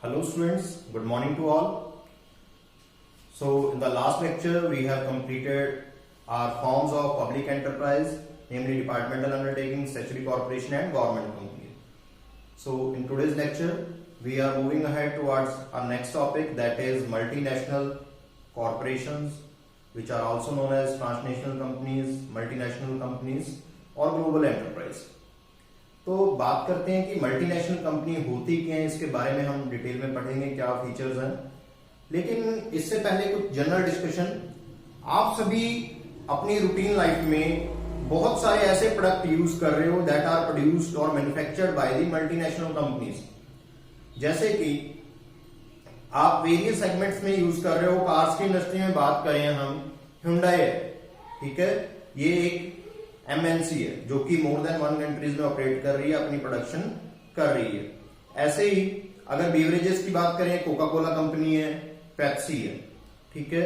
Hello students, good morning to all. So in the last lecture we have completed our forms of public enterprise, namely departmental undertaking, statutory corporation and government company. So in today's lecture we are moving ahead towards our next topic, that is multinational corporations, which are also known as transnational companies, multinational companies और global enterprise. तो बात करते हैं कि multinational company होती क्या है, इसके बारे में हम डिटेल में पढ़ेंगे, क्या फीचर्स हैं। लेकिन इससे पहले कुछ जनरल डिस्कशन। आप सभी अपनी रूटीन लाइफ में बहुत सारे ऐसे प्रोडक्ट यूज कर रहे हो दैट आर प्रोड्यूस्ड और manufactured by the multinational companies. जैसे कि आप वेरियस सेगमेंट्स में यूज कर रहे हो। कार्स की इंडस्ट्री में बात करें हम, Hyundai है, ठीक है, ये एक एमएनसी है जो कि मोर देन वन कंट्रीज में ऑपरेट कर रही है, अपनी प्रोडक्शन कर रही है। ऐसे ही अगर बेवरेजेस की बात करें, कोका कोला कंपनी है, पेप्सी है, ठीक है,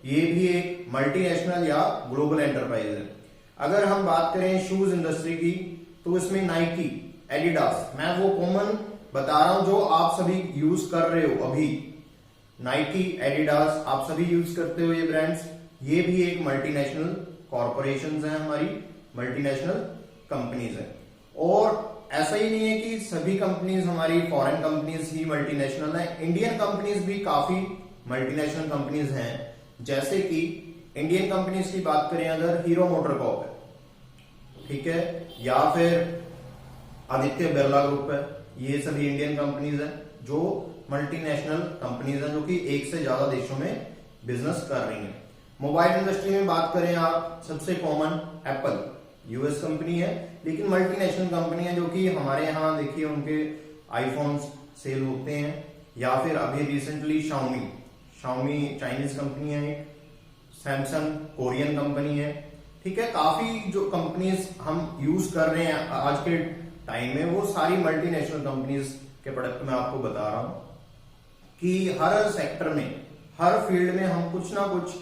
ये भी एक मल्टीनेशनल या ग्लोबल एंटरप्राइज है। अगर हम बात करें शूज इंडस्ट्री की, तो इसमें नाइकी, एडिडास, मैं वो कॉमन बता रहा हूं जो आप सभी यूज कर रहे हो अभी। नाइकी, एडिडास आप सभी यूज करते हो ये ब्रांड्स, ये भी एक मल्टीनेशनल कॉर्पोरेशंस हैं, हमारी मल्टीनेशनल कंपनीज है। और ऐसा ही नहीं है कि सभी कंपनीज हमारी फॉरेन कंपनीज ही मल्टीनेशनल है, इंडियन कंपनीज भी काफी मल्टीनेशनल कंपनीज हैं। जैसे कि इंडियन कंपनीज की बात करें अगर, हीरो मोटरकॉर्प है, ठीक है, या फिर आदित्य बिरला ग्रुप है, ये सभी इंडियन कंपनीज हैं जो मल्टीनेशनल कंपनीज हैं, जो कि एक से ज्यादा देशों में बिजनेस कर रही हैं। मोबाइल इंडस्ट्री में बात करें आप, सबसे कॉमन एप्पल, यूएस कंपनी है लेकिन मल्टीनेशनल कंपनी है, जो कि हमारे यहाँ देखिए उनके आईफोन्स सेल होते हैं। या फिर अभी रिसेंटली शाओमी चाइनीज कंपनी है, सैमसंग कोरियन कंपनी है, ठीक है। काफी जो कंपनीज हम यूज कर रहे हैं आज के टाइम में, वो सारी मल्टीनेशनल कंपनीज के प्रोडक्ट मैं आपको बता रहा हूं कि हर सेक्टर में, हर फील्ड में हम कुछ ना कुछ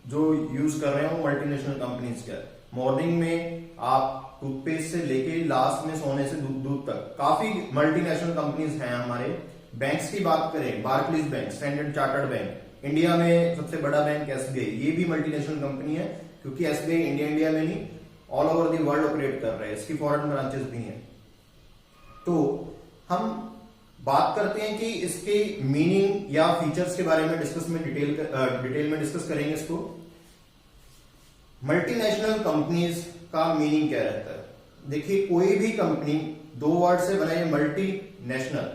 जो यूज कर रहे हैं वो मल्टीनेशनल कंपनीज का। मॉर्निंग में आप टूथपेस्ट से लेके लास्ट में सोने से दूध तक काफी मल्टीनेशनल कंपनीज हैं हमारे। बैंक्स की बात करें, Barclays bank, Standard Chartered bank, India में सबसे बड़ा बैंक एसबीआई, ये भी मल्टीनेशनल कंपनी है, क्योंकि एसबीआई इंडिया में नहीं all over the world operate कर रहे हैं, इसकी फॉरेन ब्रांचेस भी हैं। तो हम बात करते हैं कि इसके मीनिंग या फीचर्स के बारे में डिटेल में डिस्कस करेंगे इसको। मल्टीनेशनल कंपनीज का मीनिंग क्या रहता है? देखिए, कोई भी कंपनी दो वर्ड से बना है, मल्टीनेशनल।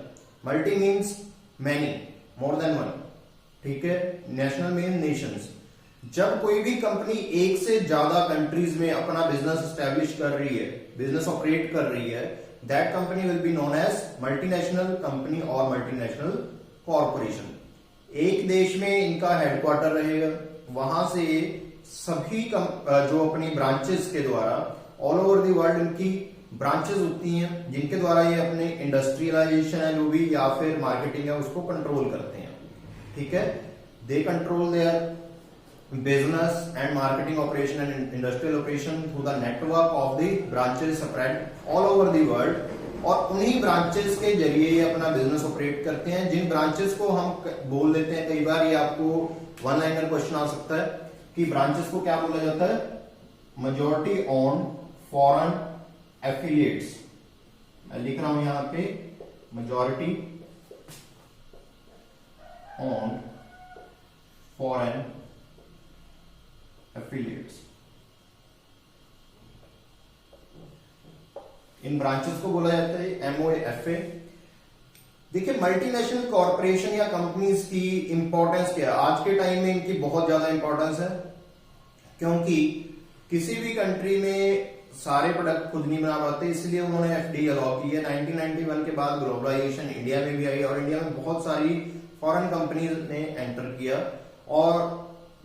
मल्टी मीन्स मैनी, मोर देन वन, ठीक है, नेशनल मीन नेशंस। जब कोई भी कंपनी एक से ज्यादा कंट्रीज में अपना बिजनेस एस्टेब्लिश कर रही है, बिजनेस ऑपरेट कर रही है, that company will be known as multinational company और मल्टीनेशनल कॉर्पोरेशन। एक देश में इनका हेडक्वार्टर रहेगा, वहां से सभी जो अपनी ब्रांचेस के द्वारा ऑल ओवर द वर्ल्ड इनकी ब्रांचेस होती हैं, जिनके द्वारा ये अपने इंडस्ट्रियलाइजेशन है जो भी, या फिर मार्केटिंग है, उसको कंट्रोल करते हैं, ठीक है। They control their business and marketing operation and industrial operation through the network of the branches spread all over the world. और उन्हीं ब्रांचेस के जरिए ये अपना बिजनेस ऑपरेट करते हैं, जिन ब्रांचेस को हम बोल देते हैं, कई बार ये आपको वन लाइनर क्वेश्चन आ सकता है कि ब्रांचेस को क्या बोला जाता है? Majority owned foreign affiliates. मैं लिख रहा हूं यहां पे, मेजॉरिटी ओन्ड फॉरेन एफिलिएट्स। इन ब्रांचेस को बोला जाता है एमओएफए। देखिए, मल्टीनेशनल कॉर्पोरेशन या कंपनीज की इंपॉर्टेंस क्या है? आज के टाइम में इनकी बहुत ज्यादा इंपॉर्टेंस है, क्योंकि किसी भी कंट्री में सारे प्रोडक्ट खुद नहीं बना पाते, इसलिए उन्होंने एफडीआई अलाउ की है। 1991 के बाद ग्लोबलाइजेशन इंडिया में भी आई और इंडिया में बहुत सारी फॉरेन कंपनीज ने एंटर किया और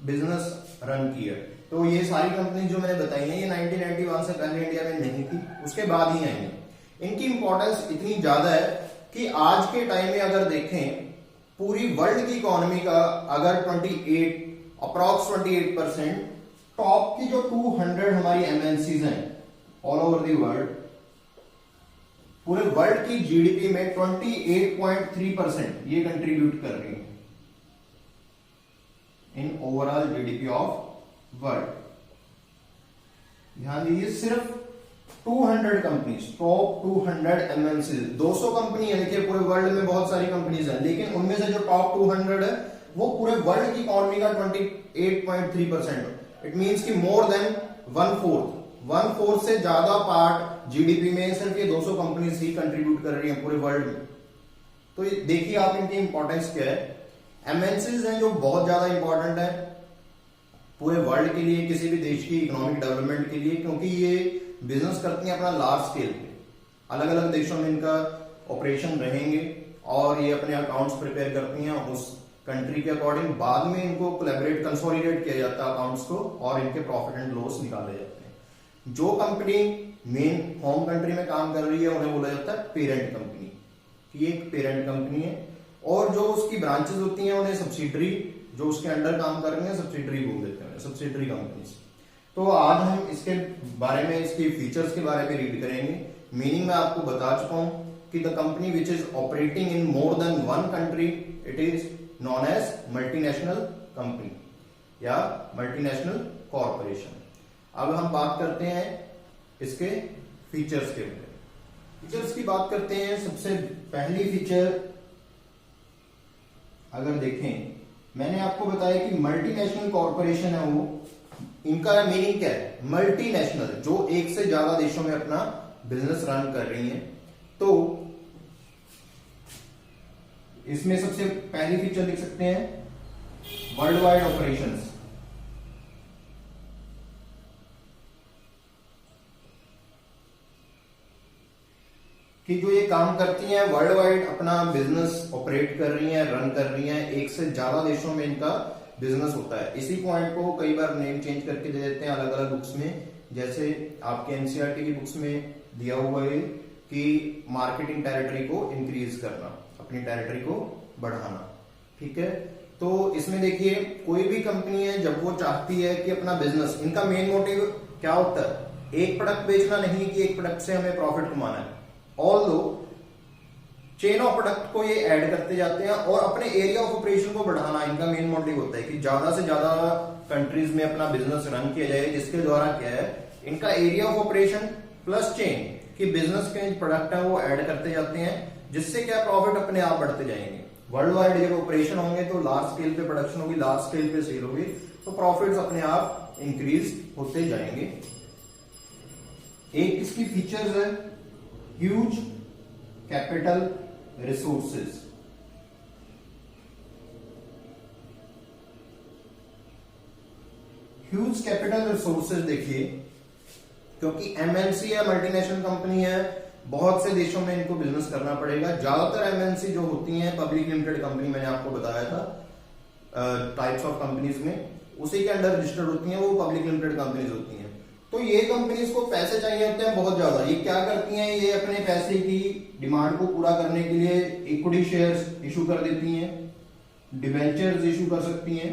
बिजनेस रन किया। तो ये सारी कंपनी जो मैंने बताई है, ये 1991 से पहले इंडिया में नहीं थी, उसके बाद ही आई है। इनकी इंपॉर्टेंस इतनी ज्यादा है कि आज के टाइम में अगर देखें, पूरी वर्ल्ड की इकोनॉमी का अगर अप्रॉक्स 28% टॉप की जो 200 हमारी एमएनसीज हैं ऑल ओवर द वर्ल्ड, पूरे वर्ल्ड की जीडीपी में 28.3% ये कंट्रीब्यूट कर रही है in overall GDP of world. ध्यान दीजिए, सिर्फ 200 कंपनीज, टॉप 200 एमएनसी, 200 कंपनी है। देखिए पूरे वर्ल्ड में बहुत सारी कंपनीज हैं, लेकिन उनमें से जो टॉप 200 है वो पूरे वर्ल्ड की इकोनॉमी का 28.3%। इट मींस कि मोर देन 1/4 से ज्यादा पार्ट जीडीपी में सिर्फ ये 200 कंपनीज ही कंट्रीब्यूट कर रही हैं पूरे वर्ल्ड में। तो देखिए आप इनकी इंपॉर्टेंस क्या है। एमएनसीज हैं जो बहुत ज्यादा इंपॉर्टेंट है पूरे वर्ल्ड के लिए, किसी भी देश की इकोनॉमिक डेवलपमेंट के लिए, क्योंकि ये बिजनेस करती हैं अपना लार्ज स्केल पे। अलग अलग देशों में इनका ऑपरेशन रहेंगे और ये अपने अकाउंट्स प्रिपेयर करती हैं उस कंट्री के अकॉर्डिंग। बाद में इनको कोलैबोरेट, कंसोलिडेट किया जाता है अकाउंट्स को और इनके प्रॉफिट एंड लॉस निकाले जाते हैं। जो कंपनी मेन होम कंट्री में काम कर रही है उन्हें बोला जाता है पेरेंट कंपनी, कि एक पेरेंट कंपनी है, और जो उसकी ब्रांचेस होती हैं उन्हें सब्सिडरी, जो उसके अंडर काम कर रहे हैं सब्सिडरी बोल देते हैं, सब्सिडरी कंपनीज। तो आज हम इसके बारे में, इसके फीचर्स के बारे में रीड करेंगे। मीनिंग मैं आपको बता चुका हूं कि the company which is operating in more than one country, it is known as multinational company या मल्टीनेशनल कॉरपोरेशन। अब हम बात करते हैं इसके फीचर्स के बारे में। फीचर्स की बात करते हैं। सबसे पहली फीचर अगर देखें, मैंने आपको बताया कि मल्टीनेशनल कॉरपोरेशन है वो, इनका मीनिंग क्या है, मल्टीनेशनल, जो एक से ज्यादा देशों में अपना बिजनेस रन कर रही हैं। तो इसमें सबसे पहली फीचर लिख सकते हैं वर्ल्ड वाइड ऑपरेशंस। कि जो ये काम करती हैं वर्ल्ड वाइड अपना बिजनेस ऑपरेट कर रही हैं, रन कर रही हैं, एक से ज्यादा देशों में इनका बिजनेस होता है। इसी पॉइंट को कई बार नेम चेंज करके दे देते हैं अलग अलग बुक्स में। जैसे आपके एनसीईआरटी की बुक्स में दिया हुआ है कि मार्केटिंग टेरिटरी को इंक्रीज करना, अपनी टेरिटरी को बढ़ाना। ठीक है, तो इसमें देखिए कोई भी कंपनी है जब वो चाहती है कि अपना बिजनेस, इनका मेन मोटिव क्या होता है, एक प्रोडक्ट बेचना नहीं कि एक प्रोडक्ट से हमें प्रॉफिट कमाना है। ऑल्दो चेन ऑफ प्रोडक्ट को ये ऐड करते जाते हैं और अपने एरिया ऑफ ऑपरेशन को बढ़ाना इनका मेन मोटिव होता है कि ज्यादा से ज्यादा कंट्रीज में अपना बिजनेस रन किया जाए, जिसके द्वारा क्या है, इनका area of operation plus chain कि बिजनेस के प्रोडक्ट है वो ऐड करते जाते हैं, जिससे क्या प्रॉफिट अपने आप बढ़ते जाएंगे। वर्ल्ड वाइड जब ऑपरेशन होंगे तो लार्ज स्केल पे प्रोडक्शन होगी, लार्ज स्केल पे सेल होगी, तो प्रॉफिट्स अपने आप इंक्रीज होते जाएंगे। एक इसकी फीचर्स है huge capital resources. Huge capital resources देखिए, क्योंकि एमएनसी है, मल्टीनेशनल कंपनी है, बहुत से देशों में इनको बिजनेस करना पड़ेगा। ज्यादातर एमएनसी जो होती हैं पब्लिक लिमिटेड कंपनी, मैंने आपको बताया था टाइप्स ऑफ कंपनीज में, उसी के अंडर रजिस्टर्ड होती हैं, वो पब्लिक लिमिटेड कंपनीज होती हैं। तो ये कंपनीज को पैसे चाहिए होते हैं बहुत ज्यादा। ये क्या करती हैं, ये अपने पैसे की डिमांड को पूरा करने के लिए इक्विटी शेयर्स इशू कर देती हैं, डिबेंचर्स इशू कर सकती हैं।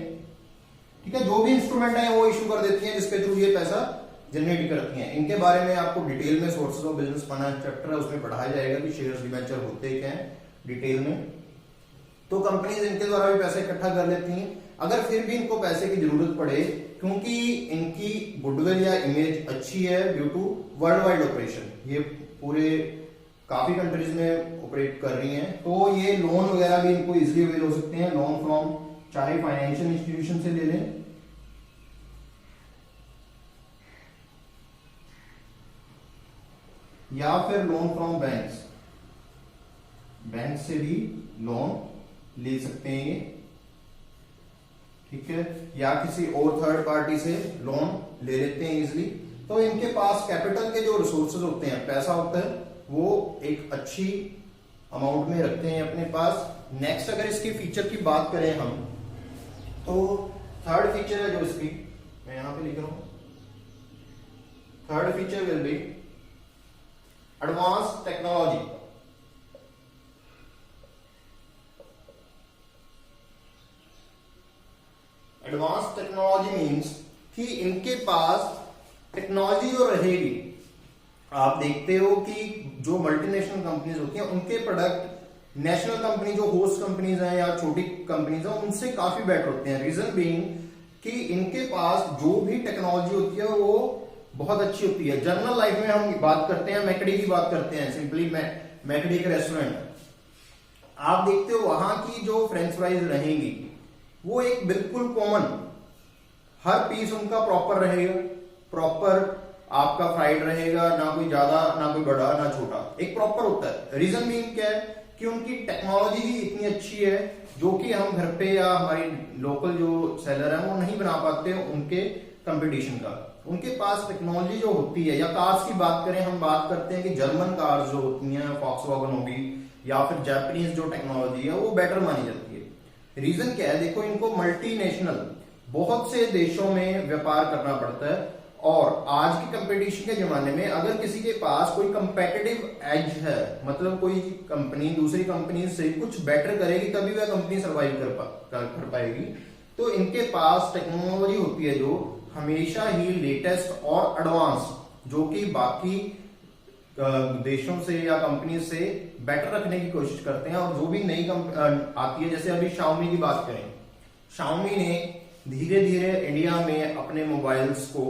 ठीक है, जो भी इंस्ट्रूमेंट है वो इशू कर देती हैं जिसके थ्रू ये पैसा जनरेट करती हैं। इनके बारे में आपको डिटेल में sources of business finance chapter है, उसमें पढ़ाया जाएगा कि शेयर्स डिबेंचर होते क्या हैं डिटेल में। तो कंपनीज इनके द्वारा भी पैसे इकट्ठा कर लेती हैं। अगर फिर भी इनको पैसे की जरूरत पड़े, क्योंकि इनकी गुडविल या इमेज अच्छी है due to world wide operation, ये पूरे काफी कंट्रीज में ऑपरेट कर रही हैं, तो ये लोन वगैरह भी इनको इजिली अवेल हो सकते हैं। लोन फ्रॉम चाहे फाइनेंशियल इंस्टीट्यूशन से ले लें या फिर लोन फ्रॉम बैंक्स, बैंक से भी लोन ले सकते हैं ये। ठीक है, या किसी और थर्ड पार्टी से लोन ले लेते हैं इजिली। तो इनके पास कैपिटल के जो रिसोर्सेज होते हैं, पैसा होता है, वो एक अच्छी अमाउंट में रखते हैं अपने पास। नेक्स्ट अगर इसकी फीचर की बात करें हम, तो थर्ड फीचर है जो इसकी, मैं यहां पे लिख रहा हूं, third feature will be advance technology. Advance technology means कि इनके पास टेक्नोलॉजी जो रहेगी, आप देखते हो कि जो मल्टीनेशनल कंपनीज होती हैं उनके प्रोडक्ट नेशनल कंपनी जो होस्ट कंपनीज हैं या छोटी कंपनीज हैं उनसे काफी बेटर होते हैं। रीजन बीइंग कि इनके पास जो भी टेक्नोलॉजी होती है वो बहुत अच्छी होती है। जनरल लाइफ में हम बात करते हैं, मैकडी की बात करते हैं, सिंपली मैकडी का रेस्टोरेंट आप देखते हो वहां की जो फ्रेंच फ्राइज रहेंगी वो एक बिल्कुल कॉमन, हर पीस उनका प्रॉपर रहेगा, प्रॉपर आपका फ्राइड रहेगा, ना कोई ज्यादा ना कोई बड़ा ना छोटा, एक प्रॉपर होता है। रीजन भी क्या है कि उनकी टेक्नोलॉजी ही इतनी अच्छी है जो कि हम घर पे या हमारी लोकल जो सेलर है वो नहीं बना पाते उनके कंपटीशन का। उनके पास टेक्नोलॉजी जो होती है, या कार्स की बात करें, हम बात करते हैं कि जर्मन कार्स जो होती हैं, फॉक्सवैगन होगी या फिर जापानीज जो टेक्नोलॉजी है वो बेटर मानी जाती है। रीजन क्या है, देखो इनको मल्टीनेशनल बहुत से देशों में व्यापार करना पड़ता है और आज की कंपटीशन के जमाने में अगर किसी के पास कोई कंपेटिटिव एज है, मतलब कोई कंपनी दूसरी कंपनी से कुछ बेटर करेगी तभी वह कंपनी सर्वाइव कर पाएगी। तो इनके पास टेक्नोलॉजी होती है जो हमेशा ही लेटेस्ट और एडवांस, जो कि बाकी देशों से या कंपनी से बेटर रखने की कोशिश करते हैं। और जो भी नई आती है, जैसे अभी Xiaomi की बात करें, Xiaomi ने धीरे धीरे इंडिया में अपने मोबाइल्स को,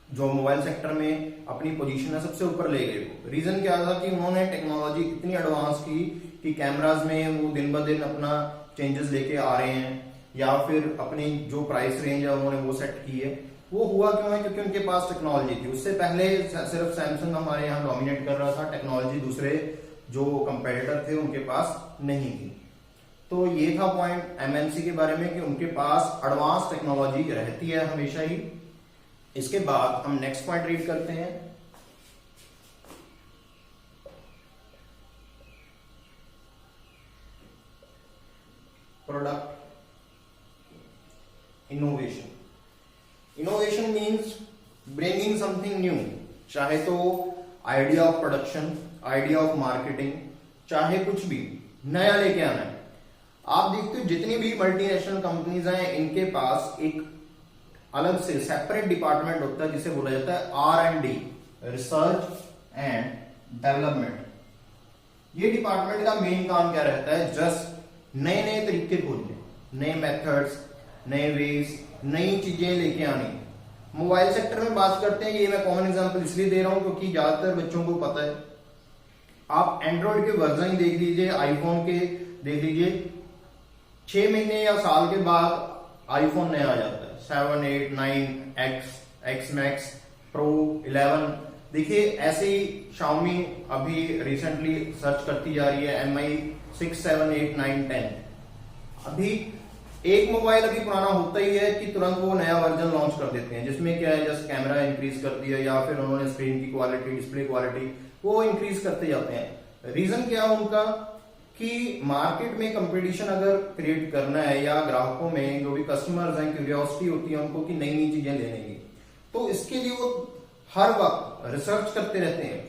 जो मोबाइल सेक्टर में अपनी पोजीशन है, सबसे ऊपर ले गए। रीजन क्या था कि उन्होंने टेक्नोलॉजी इतनी एडवांस की कि कैमराज में वो दिन ब दिन अपना चेंजेस लेके आ रहे हैं, या फिर अपनी जो प्राइस रेंज है उन्होंने वो सेट की है। वो हुआ क्यों है, क्योंकि उनके पास टेक्नोलॉजी थी। उससे पहले सिर्फ सैमसंग हमारे यहाँ डोमिनेट कर रहा था, टेक्नोलॉजी दूसरे जो कंपेटिटर थे उनके पास नहीं थी। तो ये था पॉइंट एमएनसी के बारे में कि उनके पास एडवांस टेक्नोलॉजी रहती है हमेशा ही। इसके बाद हम नेक्स्ट पॉइंट रीड करते हैं। Product innovation. Innovation means bringing something new, चाहे तो idea of production, idea of marketing, चाहे कुछ भी नया लेके आना है। आप देखते हो जितनी भी मल्टीनेशनल कंपनीज हैं इनके पास एक अलग से सेपरेट डिपार्टमेंट होता है जिसे बोला जाता है R&D, रिसर्च एंड डेवलपमेंट। ये डिपार्टमेंट का मेन काम क्या रहता है, जस्ट नए नए तरीके खोजने, नए मेथड्स, नए वेज, नई चीजें लेके आनी। मोबाइल सेक्टर में बात करते हैं, ये मैं कॉमन एग्जांपल इसलिए दे रहा हूं क्योंकि ज्यादातर बच्चों को पता है। आप एंड्रॉइड के वर्जन ही देख लीजिए, आईफोन के देख लीजिए, 6 महीने या साल के बाद आईफोन नया आ जाता है, 7, 8, 9, X मैक्स, प्रो, 11। देखिए ऐसे ही Xiaomi अभी रिसेंटली सर्च करती जा रही है MI 6, 7, 8, 9, 10। अभी एक मोबाइल अभी पुराना होता ही है कि तुरंत वो नया वर्जन लॉन्च कर देते हैं, जिसमें क्या है, जस्ट कैमरा इंक्रीज कर दिया या फिर उन्होंने स्क्रीन की क्वालिटी, डिस्प्ले क्वालिटी वो इंक्रीज करते जाते हैं। रीजन क्या है उनका कि मार्केट में कंपटीशन अगर क्रिएट करना है या ग्राहकों में जो भी कस्टमर्स हैं क्यूरियोसिटी होती है उनको कि नई नई चीजें लेने की, तो इसके लिए वो हर वक्त रिसर्च करते रहते हैं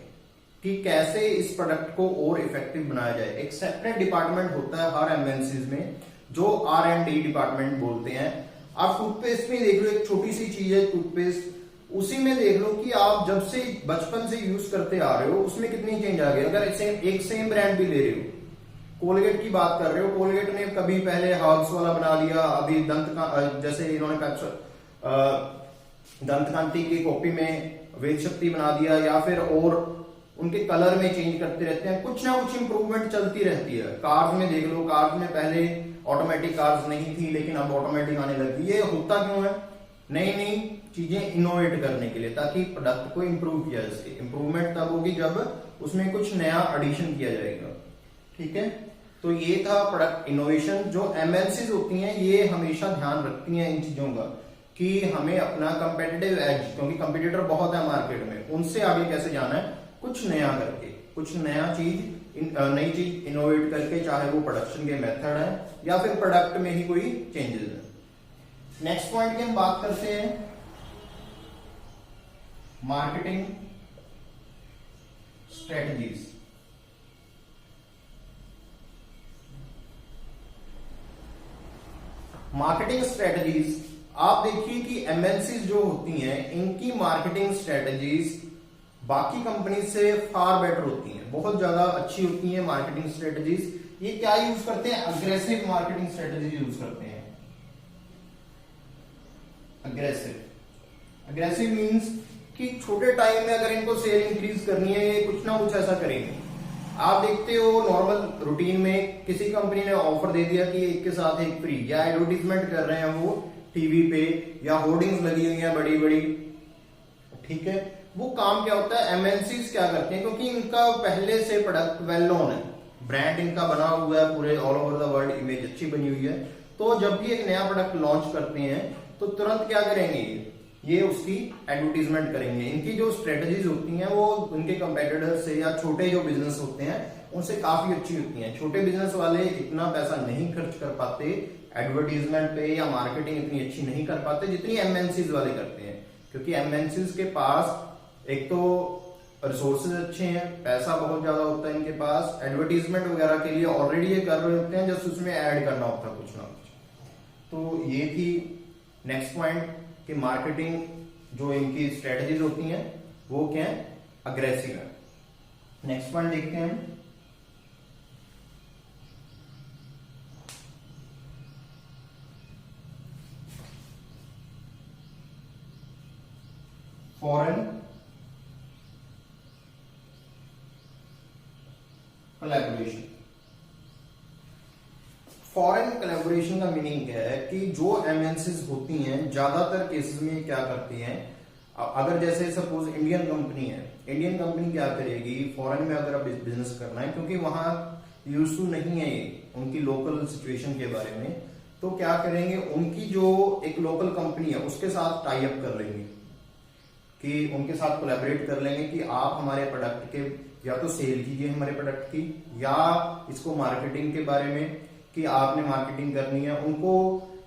कि कैसे इस प्रोडक्ट को और इफेक्टिव बनाया जाए। एक सेपरेट डिपार्टमेंट होता है हर एमएनसीज में जो R&D डिपार्टमेंट बोलते हैं। आप टूथपेस्ट में देख लो, एक छोटी सी चीज है टूथपेस्ट, उसी में देख लो कि आप जब से बचपन से यूज करते आ रहे हो उसमें कितनी चेंज आ गई। अगर एक सेम ब्रांड भी ले रहे हो, कोलगेट की बात कर रहे हो, कोलगेट ने कभी पहले हर्ब्स वाला बना लिया, अभी दंत का जैसे इन्होंने दंत कांति की कॉपी में वेद शक्ति बना दिया, या फिर और उनके कलर में चेंज करते रहते हैं, कुछ ना कुछ इंप्रूवमेंट चलती रहती है। कार्स में देख लो, कार्स में पहले ऑटोमेटिक कार्स नहीं थी लेकिन अब ऑटोमेटिक आने लगी। ये होता क्यों है, नई नई चीजें इनोवेट करने के लिए, ताकि प्रोडक्ट को इंप्रूव किया जा सके। इंप्रूवमेंट तब होगी जब उसमें कुछ नया एडिशन किया जाएगा। ठीक है, तो ये था प्रोडक्ट इनोवेशन। जो एमएनसीज होती हैं ये हमेशा ध्यान रखती हैं इन चीजों का कि हमें अपना कंपेटिटिव एज, क्योंकि कंपटीटर बहुत है मार्केट में, उनसे आगे कैसे जाना है, कुछ नया करके, कुछ नया चीज, नई चीज इनोवेट करके, चाहे वो प्रोडक्शन के मेथड है या फिर प्रोडक्ट में ही कोई चेंजेस है। नेक्स्ट पॉइंट की हम बात करते हैं मार्केटिंग स्ट्रेटजीज। मार्केटिंग स्ट्रेटजीज, आप देखिए कि एमएनसीज जो होती हैं इनकी मार्केटिंग स्ट्रेटजीज बाकी कंपनी से फार बेटर होती हैं, बहुत ज्यादा अच्छी होती हैं मार्केटिंग स्ट्रेटजीज। ये क्या यूज करते हैं? अग्रेसिव मार्केटिंग स्ट्रेटजी यूज करते हैं। अग्रेसिव मींस कि छोटे टाइम में अगर इनको सेल इंक्रीज करनी है, ये कुछ ना कुछ ऐसा करेंगे। आप देखते हो नॉर्मल रूटीन में किसी कंपनी ने ऑफर दे दिया कि एक के साथ एक फ्री, या एडवर्टीजमेंट कर रहे हैं वो टीवी पे, या होर्डिंग्स लगी हुई हैं बड़ी बड़ी, ठीक है। वो काम क्या होता है, एमएनसीज क्या करते हैं, क्योंकि इनका पहले से प्रोडक्ट वेल नोन है, ब्रांड इनका बना हुआ है पूरे all over the world, image अच्छी बनी हुई है, तो जब भी एक नया प्रोडक्ट लॉन्च करते हैं तो तुरंत क्या करेंगे, ये उसकी एडवर्टीजमेंट करेंगे। इनकी जो स्ट्रेटजीज होती हैं वो उनके कंपेटिटर से या छोटे जो बिजनेस होते हैं उनसे काफी अच्छी होती हैं। छोटे बिजनेस वाले इतना पैसा नहीं खर्च कर पाते एडवर्टीजमेंट पे, या मार्केटिंग इतनी अच्छी नहीं कर पाते जितनी एमएनसीज वाले करते हैं, क्योंकि एमएनसीज के पास एक तो रिसोर्सेज अच्छे हैं, पैसा बहुत ज्यादा होता है इनके पास, एडवर्टीजमेंट वगैरह के लिए ऑलरेडी ये कर रहे होते हैं, जस्ट उसमें ऐड करना होता है कुछ ना कुछ। तो ये थी नेक्स्ट पॉइंट कि मार्केटिंग जो इनकी स्ट्रेटजीज होती हैं वो क्या है, अग्रेसिव है। नेक्स्ट पॉइंट देखते हैं हम, फॉरेन कोलैबोरेशन। फॉरेन कोलैबोरेशन का मीनिंग क्या है कि जो एमएनसीज होती हैं ज्यादातर केसेस में क्या करती हैं, अगर जैसे सपोज इंडियन कंपनी है, इंडियन कंपनी क्या करेगी, फॉरेन में अगर बिजनेस करना है, क्योंकि वहां यूज टू नहीं है उनकी लोकल सिचुएशन के बारे में, तो क्या करेंगे, उनकी जो एक लोकल कंपनी है उसके साथ टाई अप कर लेंगे, कि उनके साथ कोलैबोरेट कर लेंगे कि आप हमारे प्रोडक्ट के या तो सेल कीजिए हमारे प्रोडक्ट की, या इसको मार्केटिंग के बारे में कि आपने मार्केटिंग करनी है, उनको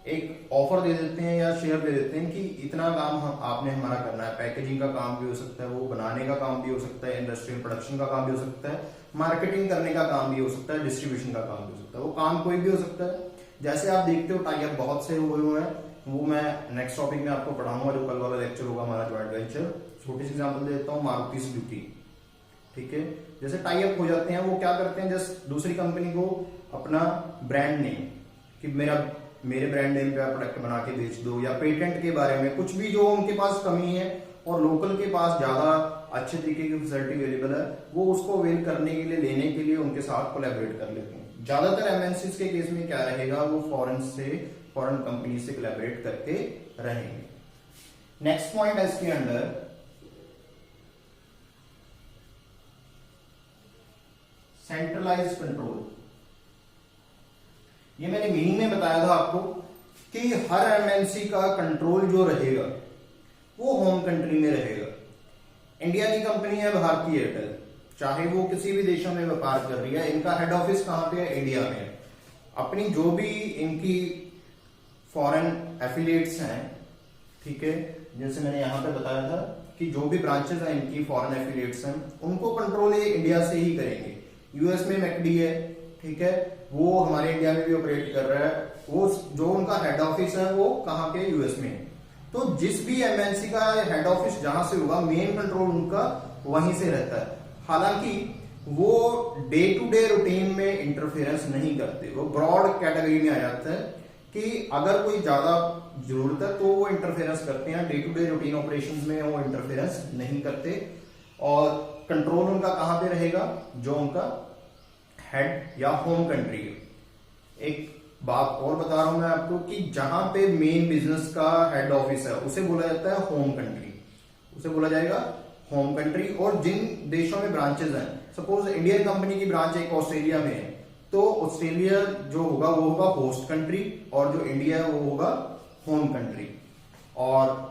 एक ऑफर दे देते हैं या शेयर दे देते हैं कि इतना काम आपने हमारा करना है। पैकेजिंग का काम भी हो सकता है, वो बनाने का काम भी हो सकता है, इंडस्ट्रियल प्रोडक्शन का काम भी हो सकता है, मार्केटिंग करने का काम भी हो सकता है, डिस्ट्रीब्यूशन का काम भी हो सकता है, वो काम कोई भी हो सकता है। जैसे आप देखते हो टाई अप बहुत से हुए हैं, वो मैं नेक्स्ट टॉपिक में आपको पढ़ाऊंगा, जो कल वाला लेक्चर होगा हमारा ज्वाइंट वेंचर। छोटी सी एग्जांपल देता हूँ, मारुति सुजुकी, ठीक है, जैसे टाई अप हो जाते हैं, वो क्या करते हैं, जस्ट दूसरी कंपनी को अपना ब्रांड नेम कि मेरे ब्रांड नेम पे आप प्रोडक्ट बना के बेच दो, या पेटेंट के बारे में कुछ भी जो उनके पास कमी है और लोकल के पास ज्यादा अच्छे तरीके की फैसिलिटी अवेलेबल है, वो उसको अवेल करने के लिए, लेने के लिए उनके साथ कोलैबोरेट कर लेते हैं। ज्यादातर एमएनसीज के केस में क्या रहेगा, वो फॉरेन कंपनी से कोलैबोरेट करके रहेंगे। नेक्स्ट पॉइंट है इसके अंडर सेंट्रलाइज्ड कंट्रोल। ये मैंने मीनिंग में बताया था आपको कि हर एमएनसी का कंट्रोल जो रहेगा वो होम कंट्री में रहेगा। इंडिया की कंपनी है भारती एयरटेल, चाहे वो किसी भी देशों में व्यापार कर रही है, इनका हेड ऑफिस कहां पे है, इंडिया में है। अपनी जो भी इनकी फॉरेन एफिलिएट्स हैं, ठीक है, जैसे मैंने यहां पे बताया था कि जो भी ब्रांचेस हैं इनकी फॉरेन एफिलिएट्स हैं, उनको कंट्रोल ये इंडिया से ही करेंगे। यूएस में मैकडी है, ठीक है, वो हमारे इंडिया में भी ऑपरेट कर रहा है, वो जो उनका हेड ऑफिस है वो कहां पे, यूएस में। तो जिस भी एमएनसी का हेड ऑफिस जहां से होगा, मेन कंट्रोल उनका वहीं से रहता है। हालांकि वो डे टू डे रूटीन में इंटरफेरेंस नहीं करते, वो ब्रॉड कैटेगरी में आ जाता है कि अगर कोई ज्यादा जरूरत है तो वो इंटरफेरेंस करते हैं, day to day routine operations में वो इंटरफेरेंस नहीं करते। और कंट्रोल उनका कहां पे रहेगा, जो उनका हेड या होम कंट्री है। एक बात और बता रहा हूं मैं आपको कि जहां पे मेन बिजनेस का हेड ऑफिस है उसे बोला जाता है होम कंट्री, उसे बोला जाएगा होम कंट्री। और जिन देशों में ब्रांचेस हैं, सपोज इंडियन कंपनी की ब्रांच एक ऑस्ट्रेलिया में है, तो ऑस्ट्रेलिया जो होगा वो होगा होस्ट कंट्री, और जो इंडिया है वो होगा होम कंट्री। और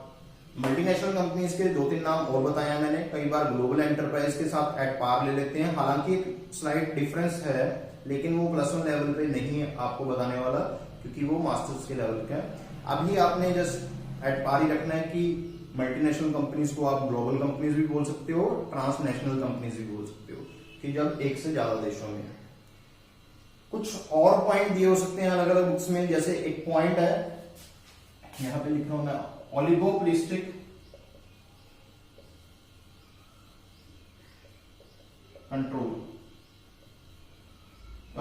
मल्टीनेशनल कंपनीज के 2-3 नाम और बताया मैंने, कई बार ग्लोबल एंटरप्राइज के साथ एट पार ले लेते हैं, हालांकि एक स्लाइट डिफरेंस है, लेकिन वो +1 लेवल पे नहीं है आपको बताने वाला, क्योंकि वो मास्टर्स के लेवल का है। अभी आपने जस्ट एट पार ही रखना है कि मल्टीनेशनल कंपनीज को आप ग्लोबल कंपनीज भी बोल सकते हो, ट्रांसनेशनल कंपनीज भी बोल सकते हो, कि जब एक से ज्यादा देशों में। कुछ और पॉइंट दिए हो सकते हैं अलग अलग बुक्स में, जैसे एक पॉइंट है यहां पे लिख रहा हूं मैं, oligopolistic control,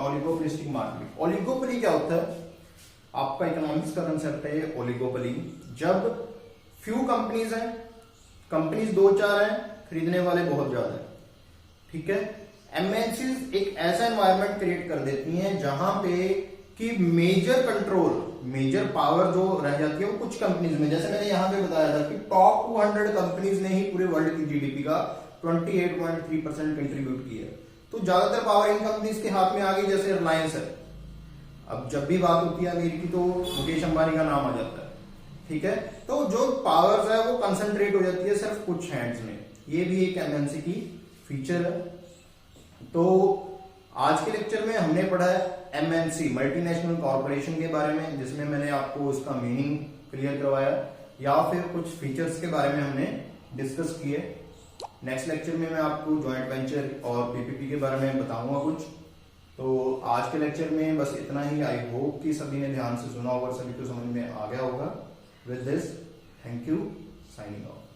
oligopolistic market. Oligopoly क्या होता है? आपका इकोनॉमिक्स का कंसेप्ट है ओलिगोपोली। जब फ्यू कंपनीज हैं, कंपनीज 2-4 हैं, खरीदने वाले बहुत ज्यादा है, ठीक है। एमएनसीज एक ऐसा एनवायरनमेंट क्रिएट कर देती हैं जहां पे कि मेजर कंट्रोल, मेजर पावर जो रह जाती है वो कुछ कंपनीज में, जैसे मैंने यहां पे बताया था कि टॉप 200 कंपनीज ने ही पूरे वर्ल्ड की जीडीपी का 28.3% कंट्रीब्यूट किया है। तो ज्यादातर पावर इन कंपनीज के हाथ में आ गई, जैसे रिलायंस है। अब जब भी बात होती है अमीर की तो मुकेश अंबानी का नाम आ जाता है, ठीक है। तो जो पावर्स है वो कंसंट्रेट हो जाती है सिर्फ कुछ हैंड्स में। ये भी एक एमएनसी की फीचर है। तो आज के लेक्चर में हमने पढ़ा है एमएनसी, मल्टीनेशनल कॉर्पोरेशन के बारे में, जिसमें मैंने आपको उसका मीनिंग क्लियर करवाया या फिर कुछ फीचर्स के बारे में हमने डिस्कस किए। नेक्स्ट लेक्चर में मैं आपको जॉइंट वेंचर और पीपीपी के बारे में बताऊंगा कुछ। तो आज के लेक्चर में बस इतना ही। आई होप कि सभी ने ध्यान से सुना होगा, सभी को समझ में आ गया होगा। With this, thank you, signing off.